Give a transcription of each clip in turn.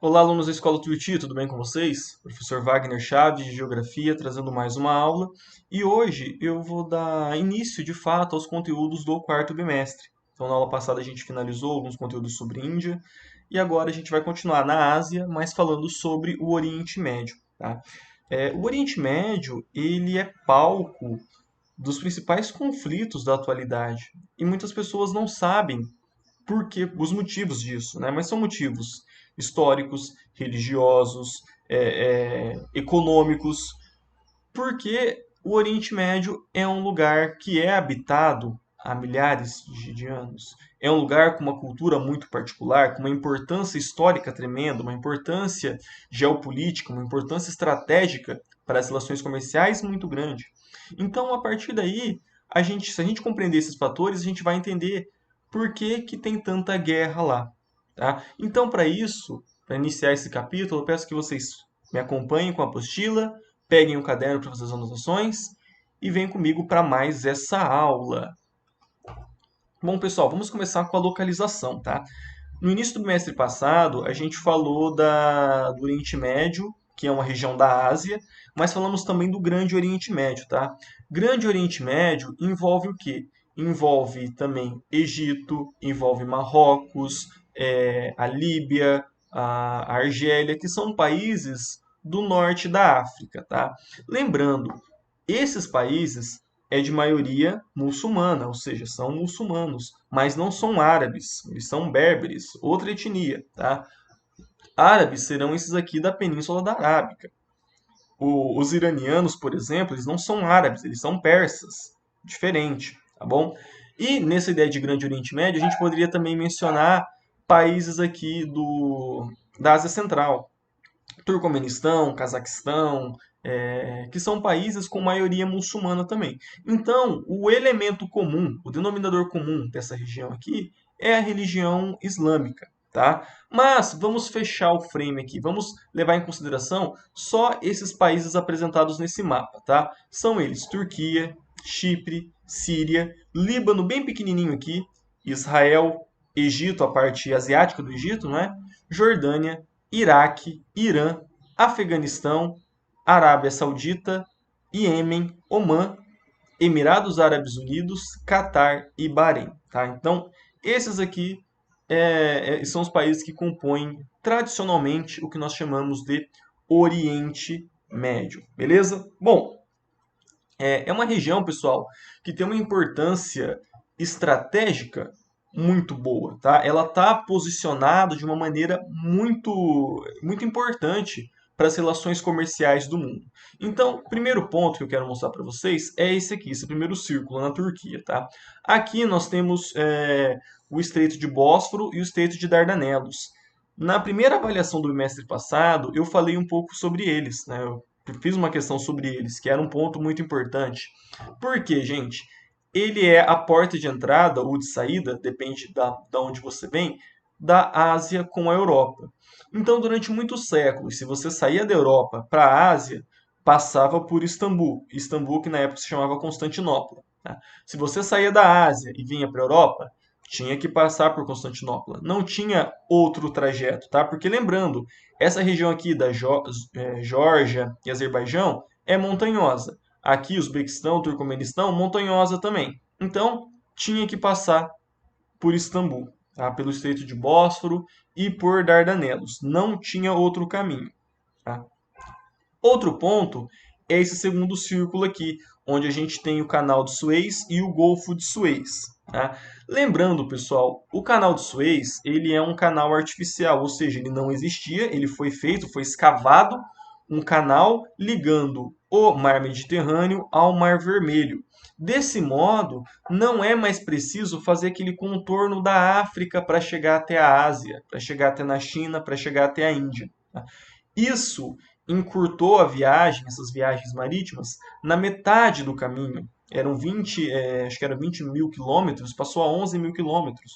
Olá, alunos da Escola Tuiuti, tudo bem com vocês? Professor Wagner Chaves, de Geografia, trazendo mais uma aula. E hoje eu vou dar início, de fato, aos conteúdos do quarto bimestre. Então, na aula passada a gente finalizou alguns conteúdos sobre Índia, e agora a gente vai continuar na Ásia, mas falando sobre o Oriente Médio, tá? O Oriente Médio, ele é palco dos principais conflitos da atualidade, e muitas pessoas não sabem os motivos disso, né? Mas são motivos históricos, religiosos, econômicos, porque o Oriente Médio é um lugar que é habitado há milhares de anos. É um lugar com uma cultura muito particular, com uma importância histórica tremenda, uma importância geopolítica, uma importância estratégica para as relações comerciais muito grande. Então, a partir daí, se a gente compreender esses fatores, a gente vai entender por que que tem tanta guerra lá, tá? Então, para isso, para iniciar esse capítulo, eu peço que vocês me acompanhem com a apostila, peguem o caderno para fazer as anotações e venham comigo para mais essa aula. Bom, pessoal, vamos começar com a localização, tá? No início do bimestre passado, a gente falou do Oriente Médio, que é uma região da Ásia, mas falamos também do Grande Oriente Médio, tá? Grande Oriente Médio envolve o quê? Envolve também Egito, envolve Marrocos, a Líbia, a Argélia, que são países do norte da África, tá? Lembrando, esses países é de maioria muçulmana, ou seja, são muçulmanos, mas não são árabes, eles são berberes, outra etnia, tá? Árabes serão esses aqui da Península da Arábica. Os iranianos, por exemplo, eles não são árabes, eles são persas, diferente, tá bom? E nessa ideia de Grande Oriente Médio, a gente poderia também mencionar países aqui da Ásia Central, Turcomenistão, Cazaquistão, que são países com maioria muçulmana também. Então, o elemento comum, o denominador comum dessa região aqui é a religião islâmica, tá? Mas vamos fechar o frame aqui, vamos levar em consideração só esses países apresentados nesse mapa, tá? São eles Turquia, Chipre, Síria, Líbano bem pequenininho aqui, Israel, Egito, a parte asiática do Egito, não é? Jordânia, Iraque, Irã, Afeganistão, Arábia Saudita, Iêmen, Omã, Emirados Árabes Unidos, Catar e Bahrein. Tá? Então, esses aqui são os países que compõem tradicionalmente o que nós chamamos de Oriente Médio. Beleza? Bom, é uma região, pessoal, que tem uma importância estratégica muito boa, tá? Ela está posicionada de uma maneira muito importante para as relações comerciais do mundo. Então, o primeiro ponto que eu quero mostrar para vocês é esse aqui, esse primeiro círculo na Turquia, tá? Aqui nós temos o Estreito de Bósforo e o Estreito de Dardanelos. Na primeira avaliação do bimestre passado, eu falei um pouco sobre eles, né? Eu fiz uma questão sobre eles, que era um ponto muito importante. Por quê, gente? Ele é a porta de entrada ou de saída, depende da onde você vem, da Ásia com a Europa. Então, durante muitos séculos, se você saía da Europa para a Ásia, passava por Istambul. Istambul, que na época se chamava Constantinopla. Tá? Se você saía da Ásia e vinha para a Europa, tinha que passar por Constantinopla. Não tinha outro trajeto, tá? Porque lembrando, essa região aqui da Geórgia e Azerbaijão é montanhosa. Aqui, Uzbequistão, Turcomenistão, montanhosa também. Então, tinha que passar por Istambul, tá? Pelo Estreito de Bósforo e por Dardanelos. Não tinha outro caminho. Tá? Outro ponto é esse segundo círculo aqui, onde a gente tem o Canal de Suez e o Golfo de Suez. Tá? Lembrando, pessoal, o Canal de Suez ele é um canal artificial, ou seja, ele não existia, ele foi feito, foi escavado um canal ligando o Mar Mediterrâneo ao Mar Vermelho. Desse modo, não é mais preciso fazer aquele contorno da África para chegar até a Ásia, para chegar até na China, para chegar até a Índia. Tá? Isso encurtou a viagem, essas viagens marítimas, na metade do caminho. Eram 20, acho que era 20 mil quilômetros, passou a 11 mil quilômetros.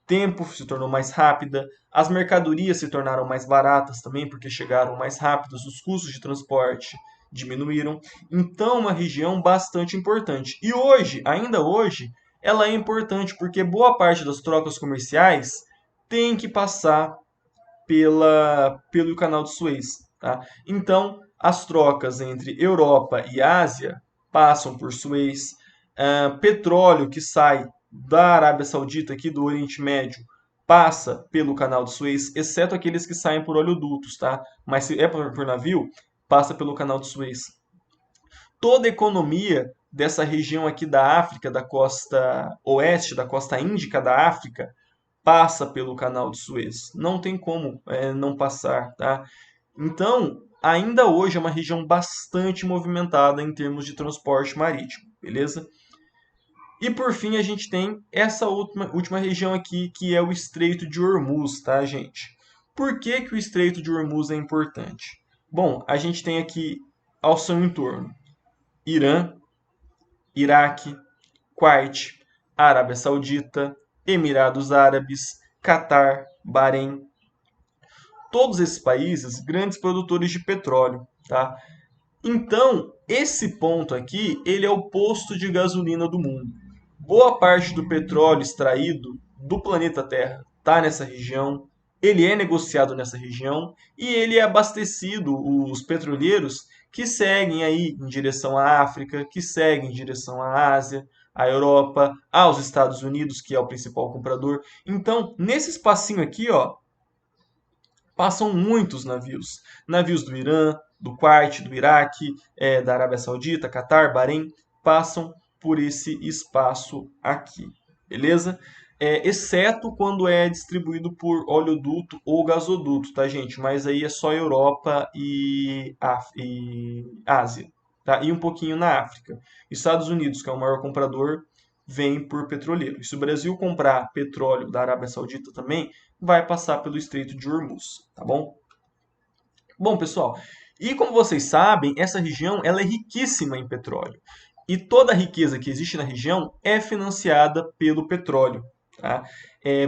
Tempo se tornou mais rápida, as mercadorias se tornaram mais baratas também, porque chegaram mais rápidos, os custos de transporte diminuíram. Então, uma região bastante importante. E hoje, ainda hoje, ela é importante porque boa parte das trocas comerciais tem que passar pelo Canal de Suez, tá? Então, as trocas entre Europa e Ásia passam por Suez. Petróleo que sai da Arábia Saudita, aqui do Oriente Médio, passa pelo Canal de Suez, exceto aqueles que saem por oleodutos, tá? Mas se é por navio, passa pelo Canal de Suez. Toda a economia dessa região aqui da África, da costa oeste, da costa índica da África, passa pelo Canal de Suez. Não tem como não passar, tá? Então, ainda hoje é uma região bastante movimentada em termos de transporte marítimo, beleza? E por fim, a gente tem essa última região aqui, que é o Estreito de Hormuz, tá, gente? Por que que o Estreito de Hormuz é importante? Bom, a gente tem aqui ao seu entorno Irã, Iraque, Kuwait, Arábia Saudita, Emirados Árabes, Catar, Bahrein. Todos esses países grandes produtores de petróleo, tá? Então, esse ponto aqui, ele é o posto de gasolina do mundo. Boa parte do petróleo extraído do planeta Terra está nessa região, ele é negociado nessa região e ele é abastecido, os petroleiros que seguem aí em direção à África, que seguem em direção à Ásia, à Europa, aos Estados Unidos, que é o principal comprador. Então, nesse espacinho aqui, ó, passam muitos navios. Navios do Irã, do Kuwait, do Iraque, da Arábia Saudita, Catar, Bahrein, passam por esse espaço aqui, beleza? Exceto quando é distribuído por oleoduto ou gasoduto, tá, gente? Mas aí é só Europa e Ásia, tá? E um pouquinho na África. Estados Unidos, que é o maior comprador, vem por petroleiro. E se o Brasil comprar petróleo da Arábia Saudita também, vai passar pelo Estreito de Hormuz, tá bom? Bom, pessoal, e como vocês sabem, essa região ela é riquíssima em petróleo. E toda a riqueza que existe na região é financiada pelo petróleo. Tá?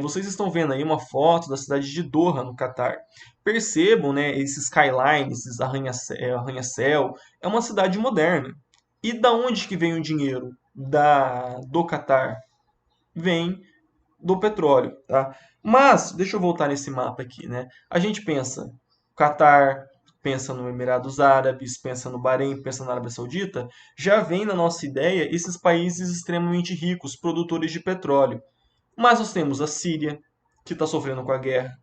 Vocês estão vendo aí uma foto da cidade de Doha, no Catar. Percebam, né, esses skylines, esses arranha-céu. É uma cidade moderna. E da onde que vem o dinheiro do Catar? Vem do petróleo, tá? Mas, deixa eu voltar nesse mapa aqui, né? A gente pensa Catar, pensa no Emirados Árabes, pensa no Bahrein, pensa na Arábia Saudita, já vem na nossa ideia esses países extremamente ricos, produtores de petróleo. Mas nós temos a Síria, que está sofrendo com a guerra,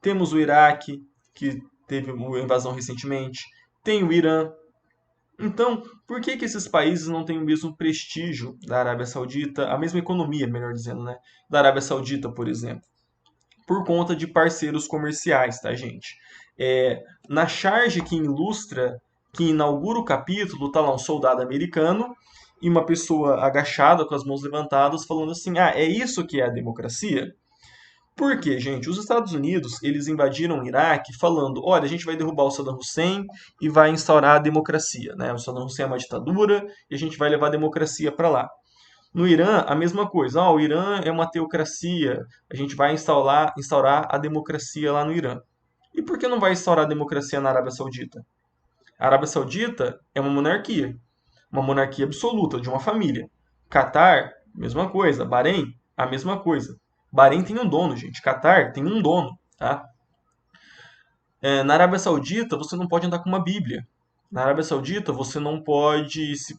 temos o Iraque, que teve uma invasão recentemente, tem o Irã. Então, por que que esses países não têm o mesmo prestígio da Arábia Saudita, a mesma economia, melhor dizendo, né? Da Arábia Saudita, por exemplo? Por conta de parceiros comerciais, tá, gente? Na charge que ilustra, que inaugura o capítulo, tá lá um soldado americano e uma pessoa agachada com as mãos levantadas falando assim: "Ah, é isso que é a democracia?" Por quê, gente? Os Estados Unidos, eles invadiram o Iraque falando, olha, a gente vai derrubar o Saddam Hussein e vai instaurar a democracia, né? O Saddam Hussein é uma ditadura e a gente vai levar a democracia para lá. No Irã, a mesma coisa. O Irã é uma teocracia, a gente vai instaurar a democracia lá no Irã. E por que não vai instaurar a democracia na Arábia Saudita? A Arábia Saudita é uma monarquia absoluta, de uma família. Catar, mesma coisa. Bahrein, a mesma coisa. Bahrein tem um dono, gente. Catar tem um dono, tá? Na Arábia Saudita, você não pode andar com uma Bíblia. Na Arábia Saudita, você não pode, se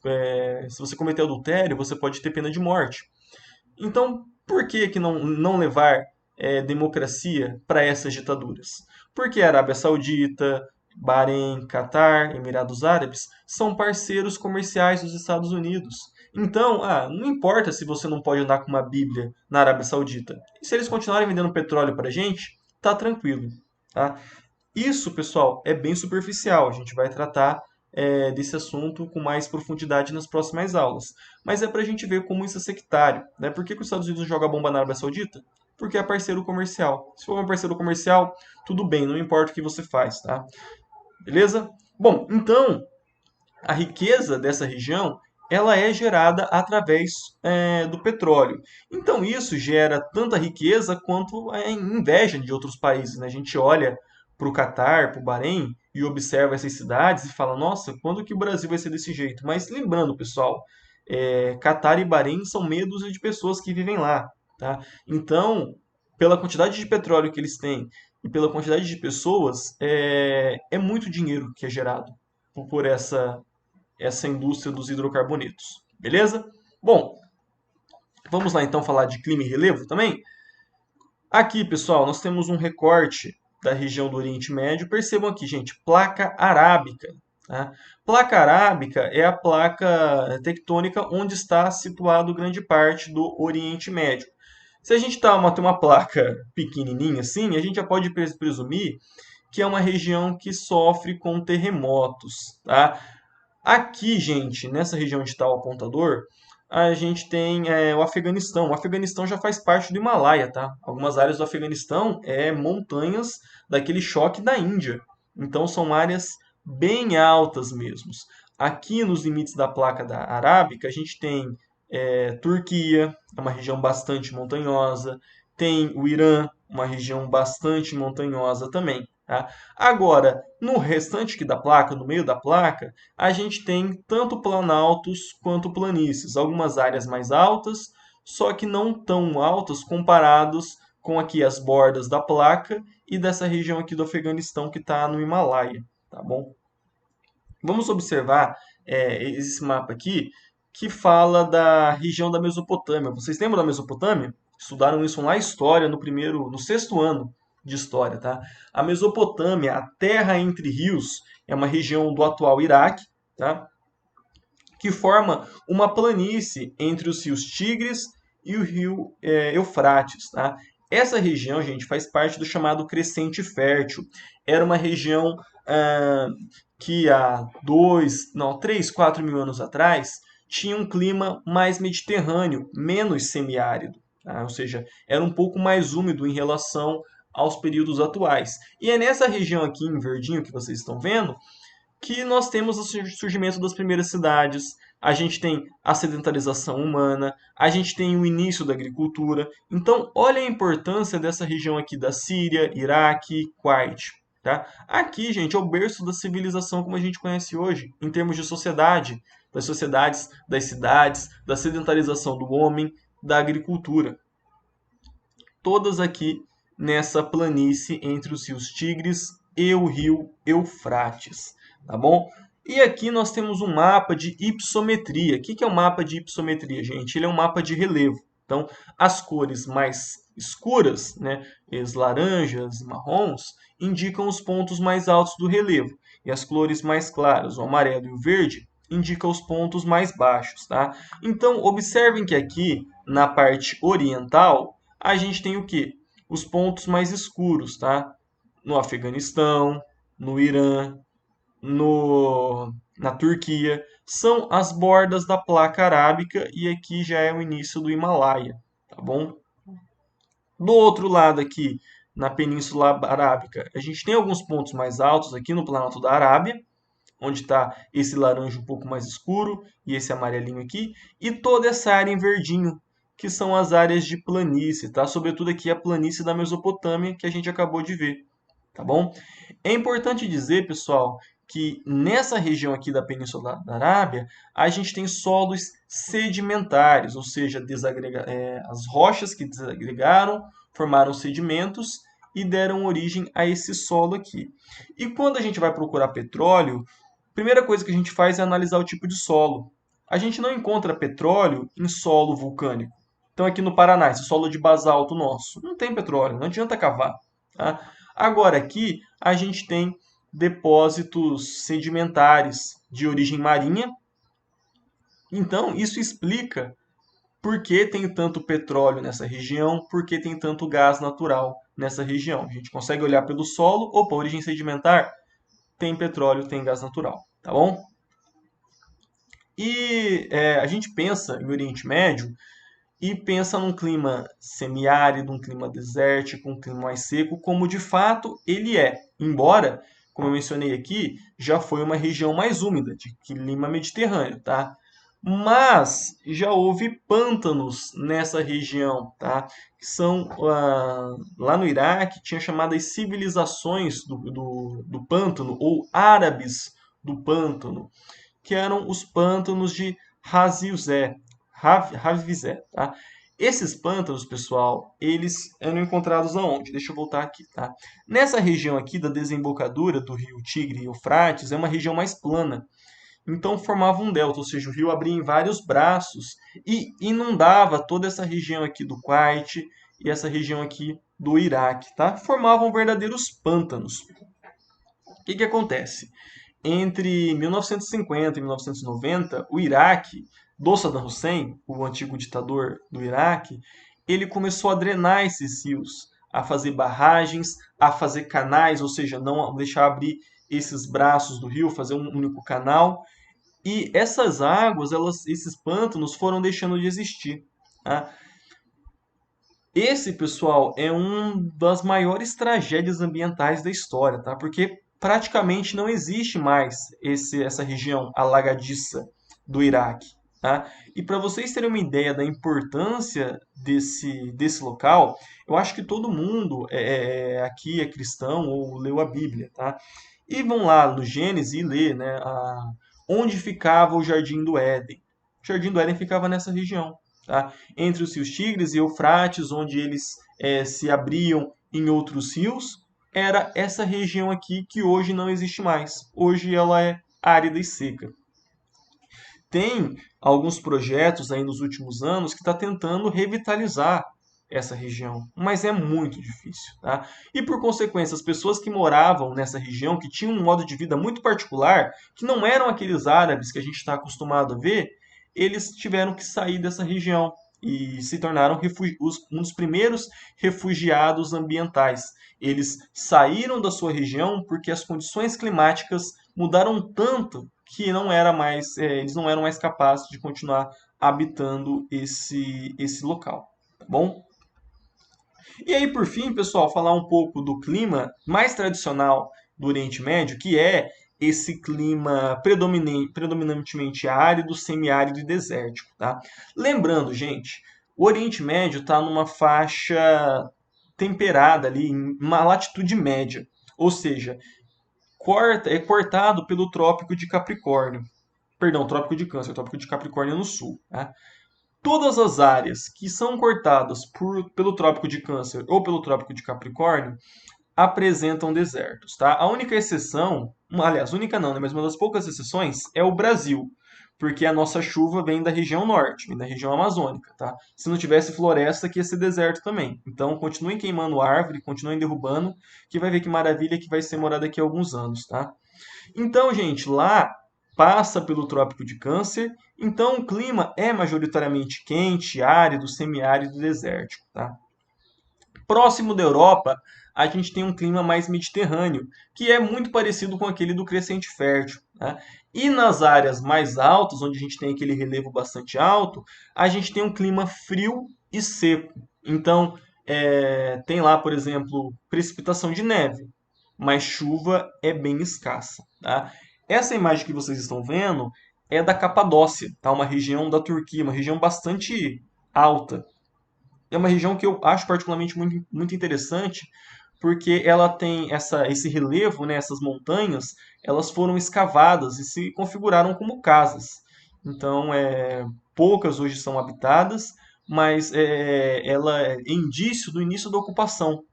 você cometer adultério, você pode ter pena de morte. Então, por que que não levar democracia para essas ditaduras? Porque a Arábia Saudita, Bahrein, Catar, Emirados Árabes são parceiros comerciais dos Estados Unidos. Então, não importa se você não pode andar com uma Bíblia na Arábia Saudita. E se eles continuarem vendendo petróleo para a gente, tá tranquilo, tá? Isso, pessoal, é bem superficial. A gente vai tratar desse assunto com mais profundidade nas próximas aulas. Mas é para a gente ver como isso é sectário. Né? Por que que os Estados Unidos joga bomba na Arábia Saudita? Porque é parceiro comercial. Se for um parceiro comercial, tudo bem, não importa o que você faz, tá? Beleza? Bom, então, a riqueza dessa região ela é gerada através do petróleo. Então isso gera tanta riqueza quanto a inveja de outros países. Né? A gente olha para o Catar, para o Bahrein e observa essas cidades e fala, nossa, quando que o Brasil vai ser desse jeito? Mas lembrando, pessoal, Catar e Bahrein são meia dúzia de pessoas que vivem lá. Tá? Então, pela quantidade de petróleo que eles têm e pela quantidade de pessoas, é muito dinheiro que é gerado por essa indústria dos hidrocarbonetos. Beleza? Bom, vamos lá então falar de clima e relevo também. Aqui, pessoal, nós temos um recorte da região do Oriente Médio. Percebam aqui, gente, placa arábica. Tá? Placa arábica é a placa tectônica onde está situado grande parte do Oriente Médio. Se a gente tem uma placa pequenininha assim, a gente já pode presumir que é uma região que sofre com terremotos. Tá? Aqui, gente, nessa região onde está o apontador, a gente tem o Afeganistão. O Afeganistão já faz parte do Himalaia, tá? Algumas áreas do Afeganistão montanhas daquele choque da Índia. Então são áreas bem altas mesmo. Aqui nos limites da placa da Arábica, a gente tem Turquia, é uma região bastante montanhosa. Tem o Irã, uma região bastante montanhosa também. Tá? Agora, no restante aqui da placa, no meio da placa, a gente tem tanto planaltos quanto planícies. Algumas áreas mais altas, só que não tão altas comparados com aqui as bordas da placa e dessa região aqui do Afeganistão que está no Himalaia, tá bom? Vamos observar esse mapa aqui que fala da região da Mesopotâmia. Vocês lembram da Mesopotâmia? Estudaram isso lá em história no sexto ano de história, tá? A Mesopotâmia, a terra entre rios, é uma região do atual Iraque, tá? Que forma uma planície entre os rios Tigres e o rio Eufrates, tá? Essa região, gente, faz parte do chamado Crescente Fértil. Era uma região que há 3, 4 mil anos atrás tinha um clima mais mediterrâneo, menos semiárido, tá? Ou seja, era um pouco mais úmido em relação aos períodos atuais. E é nessa região aqui em verdinho que vocês estão vendo que nós temos o surgimento das primeiras cidades, a gente tem a sedentarização humana, a gente tem o início da agricultura. Então, olha a importância dessa região aqui da Síria, Iraque, Kuwait. Tá? Aqui, gente, é o berço da civilização como a gente conhece hoje, em termos de sociedade, das sociedades, das cidades, da sedentarização do homem, da agricultura. Todas aqui nessa planície entre os rios Tigres e o rio Eufrates, tá bom? E aqui nós temos um mapa de hypsometria. O que é um mapa de hypsometria, gente? Ele é um mapa de relevo. Então, as cores mais escuras, né, as laranjas e marrons, indicam os pontos mais altos do relevo. E as cores mais claras, o amarelo e o verde, indicam os pontos mais baixos, tá? Então, observem que aqui, na parte oriental, a gente tem o quê? Os pontos mais escuros, tá? No Afeganistão, no Irã, na Turquia, são as bordas da placa arábica e aqui já é o início do Himalaia, tá bom? Do outro lado aqui, na Península Arábica, a gente tem alguns pontos mais altos aqui no Planalto da Arábia, onde está esse laranja um pouco mais escuro e esse amarelinho aqui, e toda essa área em verdinho, que são as áreas de planície, tá? Sobretudo aqui a planície da Mesopotâmia, que a gente acabou de ver, tá bom? É importante dizer, pessoal, que nessa região aqui da Península da Arábia, a gente tem solos sedimentares, ou seja, as rochas que desagregaram, formaram sedimentos e deram origem a esse solo aqui. E quando a gente vai procurar petróleo, a primeira coisa que a gente faz é analisar o tipo de solo. A gente não encontra petróleo em solo vulcânico. Então, aqui no Paraná, esse solo de basalto nosso, não tem petróleo, não adianta cavar. Tá? Agora, aqui, a gente tem depósitos sedimentares de origem marinha. Então, isso explica por que tem tanto petróleo nessa região, por que tem tanto gás natural nessa região. A gente consegue olhar pelo solo, opa, origem sedimentar, tem petróleo, tem gás natural, tá bom? E a gente pensa em Oriente Médio e pensa num clima semiárido, um clima desértico, um clima mais seco, como de fato ele é. Embora, como eu mencionei aqui, já foi uma região mais úmida, de clima mediterrâneo, tá? Mas já houve pântanos nessa região, tá? Que são lá no Iraque tinha chamadas civilizações do pântano ou árabes do pântano, que eram os pântanos de Ravizé, tá? Esses pântanos, pessoal, eles eram encontrados aonde? Deixa eu voltar aqui, tá? Nessa região aqui da desembocadura do rio Tigre e Eufrates, é uma região mais plana. Então formava um delta, ou seja, o rio abria em vários braços e inundava toda essa região aqui do Kuwait e essa região aqui do Iraque, tá? Formavam verdadeiros pântanos. O que que acontece? Entre 1950 e 1990, o Iraque, do Saddam Hussein, o antigo ditador do Iraque, ele começou a drenar esses rios, a fazer barragens, a fazer canais, ou seja, não deixar abrir esses braços do rio, fazer um único canal. E essas águas, esses pântanos foram deixando de existir, tá? Esse, pessoal, é uma das maiores tragédias ambientais da história, tá? Porque praticamente não existe mais essa região alagadiça do Iraque, tá? E para vocês terem uma ideia da importância desse local, eu acho que todo mundo aqui é cristão ou leu a Bíblia, tá? E vão lá no Gênesis e lê, né, onde ficava o Jardim do Éden. O Jardim do Éden ficava nessa região, tá? Entre os rios Tigres e Eufrates, onde eles se abriam em outros rios, era essa região aqui que hoje não existe mais. Hoje ela é árida e seca. Tem alguns projetos aí nos últimos anos que está tentando revitalizar essa região, mas é muito difícil, tá? E por consequência, as pessoas que moravam nessa região, que tinham um modo de vida muito particular, que não eram aqueles árabes que a gente está acostumado a ver, eles tiveram que sair dessa região e se tornaram um dos primeiros refugiados ambientais. Eles saíram da sua região porque as condições climáticas mudaram tanto que eles não eram mais capazes de continuar habitando esse local, tá bom? E aí, por fim, pessoal, falar um pouco do clima mais tradicional do Oriente Médio, que é esse clima predominantemente árido, semiárido e desértico, tá? Lembrando, gente, o Oriente Médio está numa faixa temperada ali, em uma latitude média, ou seja, é cortado pelo Trópico de Capricórnio. Perdão, Trópico de Câncer, Trópico de Capricórnio no sul, tá? Todas as áreas que são cortadas pelo Trópico de Câncer ou pelo Trópico de Capricórnio apresentam desertos, tá? A única exceção, aliás, única não, né, mas uma das poucas exceções é o Brasil, porque a nossa chuva vem da região norte, vem da região amazônica, tá? Se não tivesse floresta, aqui ia ser deserto também. Então, continuem queimando árvore, continuem derrubando, que vai ver que maravilha que vai ser morar daqui a alguns anos, tá? Então, gente, lá passa pelo Trópico de Câncer, então o clima é majoritariamente quente, árido, semiárido e desértico, tá? Próximo da Europa, a gente tem um clima mais mediterrâneo, que é muito parecido com aquele do Crescente Fértil, né? E nas áreas mais altas, onde a gente tem aquele relevo bastante alto, a gente tem um clima frio e seco. Então, tem lá, por exemplo, precipitação de neve, mas chuva é bem escassa, tá? Essa imagem que vocês estão vendo é da Capadócia, tá? Uma região da Turquia, uma região bastante alta. É uma região que eu acho particularmente muito, muito interessante, porque ela tem esse relevo, né, essas montanhas, elas foram escavadas e se configuraram como casas. Então, poucas hoje são habitadas, mas ela é indício do início da ocupação,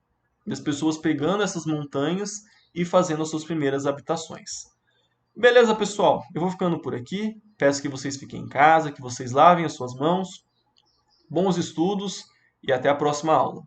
das pessoas pegando essas montanhas e fazendo as suas primeiras habitações. Beleza, pessoal? Eu vou ficando por aqui. Peço que vocês fiquem em casa, que vocês lavem as suas mãos. Bons estudos e até a próxima aula.